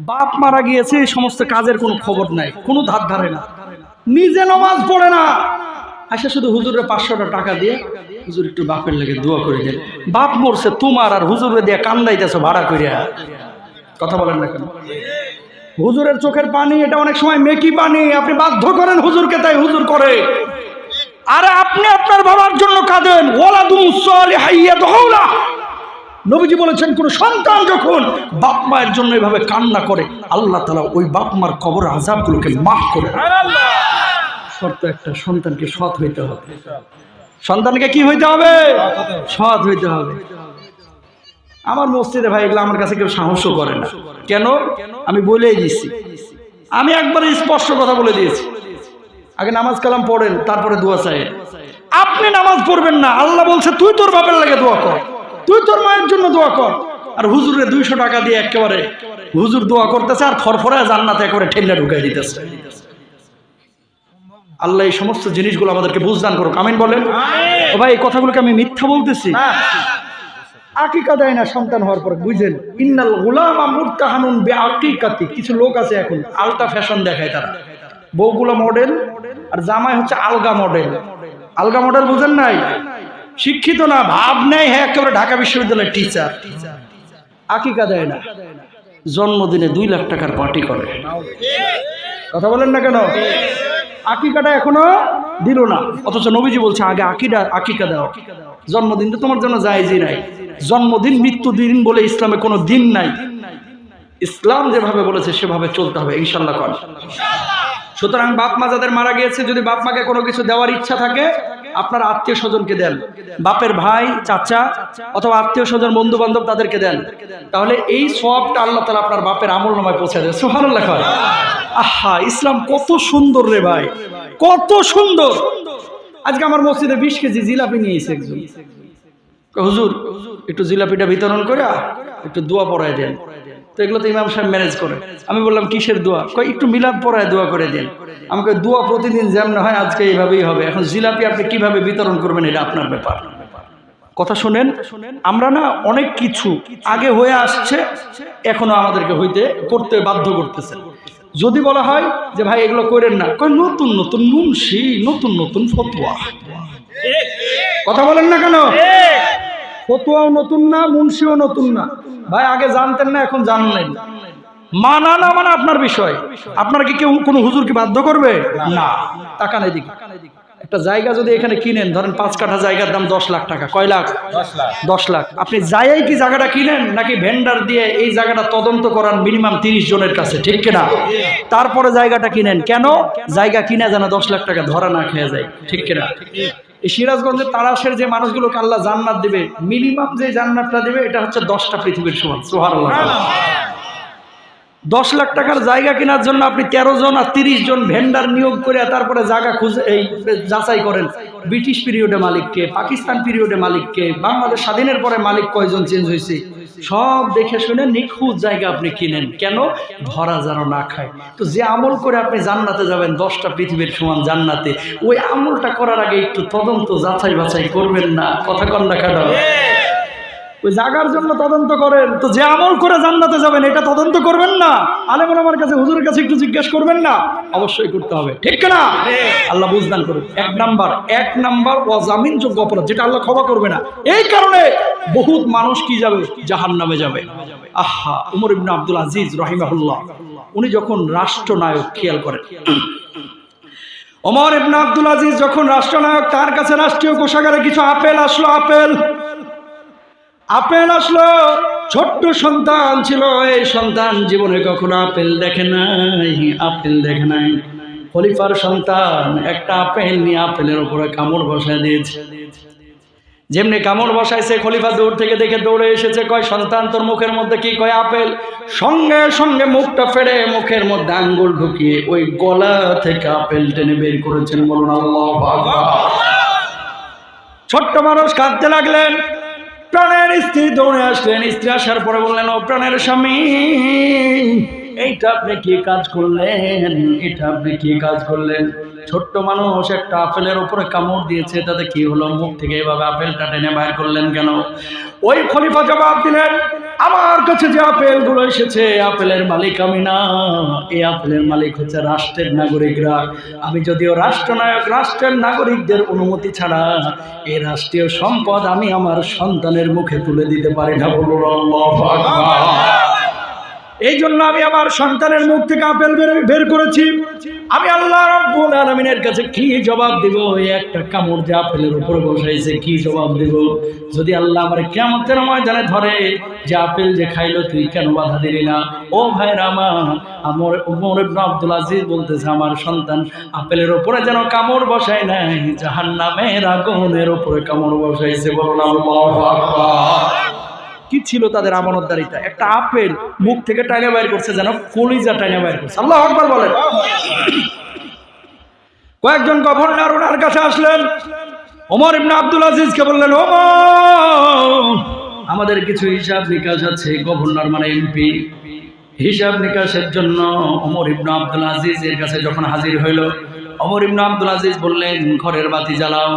বাপ মারা গিয়েছে, এই সমস্ত কাজের কোনো খবর নাই, কোনো ধার ধারে না, নিজে নামাজ পড়ে না, আচ্ছা শুধু হুজুরের 500 টাকা দিয়ে হুজুর একটু বাপের লেগে দোয়া করে দেন। বাপ মরছে তোমার, আর হুজুরে দিয়ে কান্দাইতেছো ভাড়া করিয়া। কথা বলেন না কেন? হুজুরের চোখের পানি এটা অনেক সময় মেকি পানি, আপনি বাধ্য করেন হুজুরকে, তাই হুজুর করে। আরে আপনি আপনার বাবার জন্য কাঁদেন, ওয়ালাদুন সালিহাইয়াতুহুলা। নবীজি বলেছেন কোন সন্তান যখন বাপ মায়ের জন্য এভাবে কান্না করে, আল্লাহ তাআলা ওই বাপ মার কবর আযাবগুলোকে মাফ করে দেন। শর্ত একটা, সন্তানকে সৎ হইতে হবে। সন্তানকে কি হইতে হবে? সৎ হইতে হবে। আমার মসজিদে ভাই এগুলো আমার কাছে কেউ সাহসও করে না। কেন? আমি বলেই দিচ্ছি, আমি একবারে স্পষ্ট কথা বলে দিয়েছি, আগে নামাজ কালাম পড়েন, তারপরে দোয়া চাই। আপনি নামাজ পড়বেন না, আল্লাহ বলছে তুই তোর বাপের লাগে দোয়া কর, তুই তোর মায়ের জন্য দোয়া কর। আর হুজুরে 200 টাকা দিয়ে একেবারে হুজুর দোয়া করতেছে, আর ফরফরায় জান্নাতে একেবারে ঠেল্লা ঢুকাই দিতেছে। আল্লাহ এই সমস্ত জিনিসগুলো আমাদেরকে বুঝদান করুক, আমিন বলেন। ও ভাই এই কথাগুলোকে আমি মিথ্যা বলতেছি? আকিকা দেয় না সন্তান হওয়ার পর, বুঝেন? ইন্নাল গুলামা মুরতাহানুন বিআকিকাতি। কিছু লোক আছে এখন আলটা ফ্যাশন দেখায়, তারা বউগুলো মডেল আর জামাই হচ্ছে আলগা মডেল। আলগা মডেল বুঝেন নাই? শিক্ষিত না, ভাব নেই, হ্যাঁ একেবারে ঢাকা বিশ্ববিদ্যালয়ের টিচার। আকিকা দেয় না, জন্মদিনে 2 লাখ টাকার পার্টি করে। কথা বলেন না কেন? আকিকাটা এখনো দিল না, অথচ নবীজি বলছে আগে আকিকা দাও। জন্মদিন তো তোমার জন্য জায়েজই নাই। জন্মদিন মৃত্যুদিন বলে ইসলামে কোনো দিন নাই। ইসলাম যেভাবে বলেছে সেভাবে চলতে হবে, ইনশাল্লাহ কর। সুতরাং বাপ মা যাদের মারা গিয়েছে, যদি বাপ মাকে কোনো কিছু দেওয়ার ইচ্ছা থাকে, আপনার আত্মীয় স্বজনকে দেন, বাপের ভাই চাচা অথবা আত্মীয় স্বজন বন্ধু বান্ধব তাদেরকে দেন, তাহলে এই সওয়াবটা আল্লাহ তাআলা আপনার বাপের আমলনামায় পৌঁছে দেয়। সুবহানাল্লাহ। আহা, ইসলাম কত সুন্দর রে ভাই, কত সুন্দর। আজকে আমার মসজিদে 20 কেজি জিলাপি নিয়ে এসে একজন, হুজুর একটু জিলাপিটা বিতরণ করে একটু দোয়া পড়ায় দেন। তো এগুলো তো ইমাম সাহেব ম্যানেজ করে। আমি বললাম কিসের দোয়া? কয় একটু মিলাদ পড়ায় দোয়া করে দেন। আমাকে দোয়া প্রতিদিন যেমন হয় আজকে এইভাবেই হবে। এখন জিলাপি আপনি কিভাবে বিতরণ করবেন এটা আপনার ব্যাপার। কথা শুনেন, আমরা না অনেক কিছু আগে হয়ে আসছে, এখনো আমাদেরকে করতে বাধ্য করতেছে। যদি বলা হয় যে ভাই এগুলো করেন না, কয় নতুন নতুন মুন্সি, নতুন নতুন ফতোয়া। কথা বলেন না কেন? ফতোয়াও নতুন না, মুন্সিও নতুন না। ভাই আগে জানতেন না, এখন জানলেন। মানা না মানা আপনার বিষয়। আপনার কি কেউ কোনো হুজুরকে বাধ্য করবে? না। টাকা নেই দিকে একটা জায়গা যদি এখানে কিনেন, ধরেন 5 কাঠা জায়গার দাম 10 লাখ টাকা। কয় লাখ? 10 লাখ। আপনি যাইয়াই কি জায়গাটা কিনেন, নাকি ভেন্ডার দিয়ে এই জায়গাটা তদন্ত করান মিনিমাম 30 জনের কাছে, ঠিক কিনা? তারপরে জায়গাটা কিনেন। কেন? জায়গা কিনা যেন 10 লাখ টাকা ধরা না খেয়ে যায়, ঠিক কিনা? এই সিরাজগঞ্জের তারাশের যে মানুষগুলোকে আল্লাহ জান্নাত দিবে, মিনিমাম যে জান্নাতটা দিবে এটা হচ্ছে 10টা পৃথিবীর সমান। সুবহানাল্লাহ। 10 লাখ টাকার জায়গা কেনার জন্য আপনি 13 জন আর 30 জন ভেন্ডার নিয়োগ করে তারপরে জায়গা খুঁজে এই যাচাই করেন, ব্রিটিশ পিরিয়ডে মালিককে, পাকিস্তান পিরিয়ডে মালিককে, বাংলাদেশ স্বাধীনের পরে মালিক কয়জন চেঞ্জ হয়েছে, সব দেখে শুনে নিখুঁত জায়গা আপনি কিনেন। কেন? ধরা যেন না খায়। তো যে আমল করে আপনি জান্নাতে যাবেন, 10টা পৃথিবীর সমান জান্নাতে, ওই আমলটা করার আগে একটু তদন্ত যাচাই বাছাই করবেন না? কথা কন না কেন? ওই জায়গার জন্য তদন্ত করেন, তো যে আমল করে জান্নাতে যাবেন এটা তদন্ত করবেন না? আলেম ওলামার কাছে, হুজুরের কাছে একটু জিজ্ঞেস করবেন না? অবশ্যই করতে হবে, ঠিক না? আল্লাহ বুঝদান করুন। এক নাম্বার অজামিন যোগ্য অপরাধ, যেটা আল্লাহ ক্ষমা করবে না। এই কারণে বহুত মানুষ কি যাবে? জাহান্নামে যাবে। আহা, উমর ইবনে আব্দুল আজিজ রাহিমাহুল্লাহ, উনি যখন রাষ্ট্রনায়ক, খেয়াল করেন, ওমর ইবনে আব্দুল আজিজ যখন রাষ্ট্রনায়ক, তার কাছে রাষ্ট্রীয় কোষাগারে কিছু আপেল আসলো। আপেল আসলো, ছোট্ট সন্তান ছিল, এই সন্তান জীবনে কখনো আপেল দেখে নাই। খলিফার সন্তান একটা আপেল নিয়ে আপেলের উপরে কামড় বসায় দিয়েছে। যেমনি কামড় বসাইছে, খলিফা দূর থেকে দেখে দৌড়ে এসেছে, কয় সন্তান তোর মুখের মধ্যে কি? কয় আপেল। সঙ্গে সঙ্গে মুখটা ফেরে মুখের মধ্যে আঙ্গুল ঢুকিয়ে ওই গলা থেকে আপেল টেনে বের করেছেন। বলুন আল্লাহু আকবার। ছোট্ট মানুষ কাঁদতে লাগলেন। প্রাণের স্ত্রী দৌড়ে আসলেন। স্ত্রী আসার পরে বললেন, ও প্রাণের স্বামী, এইটা আপনি কি কাজ করলেন? ছোট্ট মানুষ একটা আপেলের উপরে কামড় দিয়েছে, তাতে কি হলো? মুখ থেকে এভাবে আপেলটা টেনে বাইর করলেন কেন? ওই খলিফা জবাব দিলেন, আমার কাছে যে আপেলগুলো এসেছে, আপেলের মালিক আমি না, এই আপেলের মালিক হচ্ছে রাষ্ট্রের নাগরিকরা। আমি যদিও রাষ্ট্রনায়ক, রাষ্ট্রের নাগরিকদের অনুমতি ছাড়া এই রাষ্ট্রীয় সম্পদ আমি আমার সন্তানের মুখে তুলে দিতে পারি না। বলুন আল্লাহু আকবার। এই জন্য আমি আমার সন্তানের মুখ থেকে আপেল বের করেছি। আমি আল্লাহ রাব্বুল আলামিনের কাছে কি জবাব দিব? এই একটা কামড় যে আপেলের উপরে বসাইছে, কি জবাব দিব? যদি আল্লাহ আমার কিয়ামতের ময়দানে ধরে যে আপেল যে খাইলো তুই কেন বাধা দিলি না? ও ভাইরা আমার ওমর ইবনে আব্দুল আজিজ বলতেছে আমার সন্তান আপেলের উপরে যেন কামড় বসায় নাই, জাহান্নামের আগুনের উপরে কামড় বসাইছে। বলুন আল্লাহু আকবার। কি ছিল তাদের আমানতদারিতা? একটা আপেল মুখ থেকে টাইনা বাইর করছে, যেন কলিজা টাইনা বাইর করছে। আল্লাহু আকবার বলেন। কয়েকজন গভর্নর ওনার কাছে আসলেন, ওমর ইবনে আব্দুল আজিজকে বললেন, ওমর আমাদের কিছু হিসাব নিকাশ আছে। গভর্নর মানে এমপি। হিসাব নিকাশের জন্য ওমর ইবনে আব্দুল আজিজের কাছে যখন হাজির হইল, ওমর ইবনে আব্দুল আজিজ বললেন ঘরের বাতি জ্বালাও।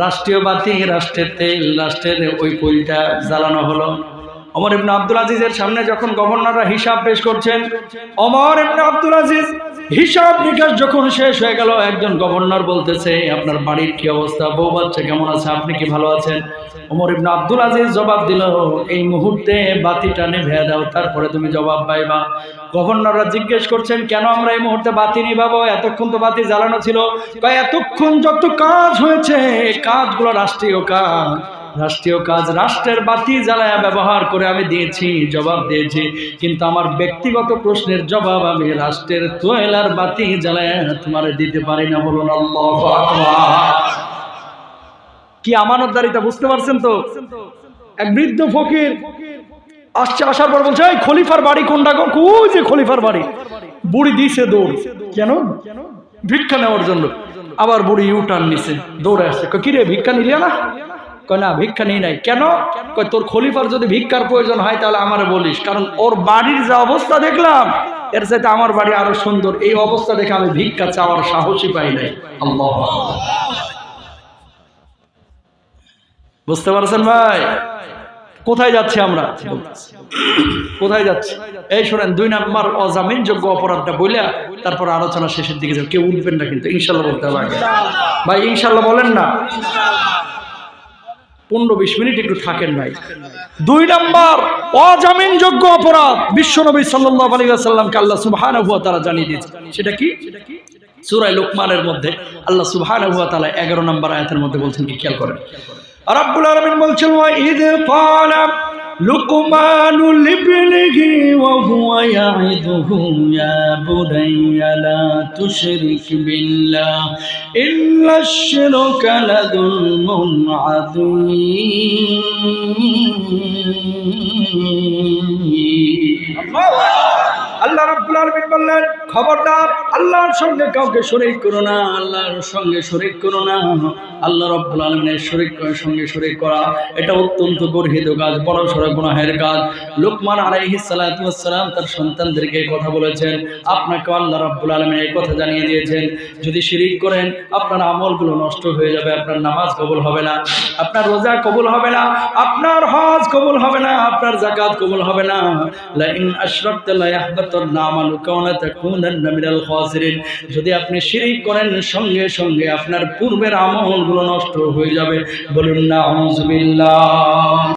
রাষ্ট্রীয় বাতি, রাষ্ট্রের তেল, রাষ্ট্রের ওই পইলটা জ্বালানো হলো। ওমর ইবনে আব্দুল আজিজের সামনে যখন গভর্নররা হিসাব পেশ করছেন, ওমর ইবনে আব্দুল আজিজ হিসাব নিকাশ যখন শেষ হয়ে গেল, একজন গভর্নর বলতেছে আপনার বাড়ির কি অবস্থা, বউ বাচ্চা কেমন আছে, আপনি কি ভালো আছেন? ওমর ইবনে আব্দুল আজিজ জবাব দিল, এই মুহূর্তে বাতিটা নিভে দাও, তারপরে তুমি জবাব পাইবা। গভর্নররা জিজ্ঞেস করছেন কেন আমরা এই মুহূর্তে বাতি নিভাবো? এতক্ষণ তো বাতি জ্বালানো ছিল। এতক্ষণ যত কাজ হয়েছে এই কাজগুলো রাষ্ট্রীয় কাজ, রাষ্ট্রীয় কাজ, রাষ্ট্রের বাতি জ্বালায়া ব্যবহার করে আমি দিয়েছি, জবাব দিয়েছি, কিন্তু আমার ব্যক্তিগত প্রশ্নের জবাব আমি রাষ্ট্রের তোয়লার বাতি জ্বালায়া তোমার দিতে পারি না। বলুন আল্লাহু আকবার। কি আমানতদারিতা, বুঝতে পারছেন তো? এক বৃদ্ধ ফকির আসছে, আসার পর বলছে এই খলিফার বাড়ি কোনটা গো? কই যে খলিফার বাড়ি। বুড়ি দিছে দৌড়, কেন? ভিক্ষা নেওয়ার জন্য। আবার বুড়ি ইউটার্ন নিছে, দৌড়ে আসছে, কি রে ভিক্ষা নিলিয়া না? কয় না ভিক্ষা নিই নাই। কেন? কয় তোর খলিফার যদি ভিক্ষার প্রয়োজন হয় তাহলে আমারে বলিস, কারণ ওর বাড়ির যে অবস্থা দেখলাম এর চাইতে আমার বাড়ি আরো সুন্দর। এই অবস্থা দেখে আমি ভিক্ষা চাওয়ার সাহসই পাই নাই। আল্লাহু আকবার। বুঝতে পারছেন ভাই কোথায় যাচ্ছি আমরা? কোথায় যাচ্ছি? এই শোনেন, 2 নম্বর অজামিনযোগ্য অপরাধটা বইলা তারপর আলোচনা শেষের দিকে যাও। কেউ উঠবেন না কিন্তু, ইনশাল্লাহ বলতে হবে ভাই। ইনশাল্লাহ বলেন না। 15-20 মিনিট একটু থাকেন ভাই। 2 নম্বর অজামিনযোগ্য অপরাধ বিশ্বনবী সাল্লাল্লাহু আলাইহি ওয়াসাল্লামকে আল্লাহ সুবহানাহু ওয়া তাআলা জানিয়ে দিয়েছেন। সেটা কি? সূরা লুকমানের মধ্যে আল্লাহ সুবহানাহু ওয়া তাআলা 11 নম্বর আয়াতের মধ্যে বলছেন কি, খেয়াল করেন। রাব্বুল আলামিন বলছেন ওয়া ইয ক্বালা লুকমানু লিবনিহি ওয়া হুয়া ইয়াইদুহু ইয়া বুনাইয়া লা তুশরিক বিল্লাহ ইন্নাশ শিরকা লাযুলমুন আযীম। আল্লাহ রাব্বুল আলামিন বললেন খবরদার আল্লাহর সঙ্গে কাউকে শরীক করো না, আল্লাহর সঙ্গে শরীক করো না। আল্লাহ রাব্বুল আলামিনের সঙ্গে শরীক করা এটা অত্যন্ত গর্হিত কাজ, বড় সড় গুনাহের কাজ। লোকমান আলাইহিস সালাতু ওয়াস সালাম তার সন্তানদেরকে এই কথা বলেছেন, আপনাকে আল্লাহ রাব্বুল আলামিন এই কথা জানিয়ে দিয়েছেন যদি শিরিক করেন আপনার আমলগুলো নষ্ট হয়ে যাবে, আপনার নামাজ কবুল হবে না, আপনার রোজা কবুল হবে না, আপনার হজ কবুল হবে না, আপনার যাকাত কবুল হবে না। লা ইন আশরাকতা লা ইয়াহবাতান্না আমালুকা ওয়া লা তাকুনান্না মিনাল খাসিরিন। যদি আপনি শিরিক করেন সঙ্গে সঙ্গে আপনার পূর্বের আমলগুলো নষ্ট হয়ে যাবে। বলুন না আউযুবিল্লাহ।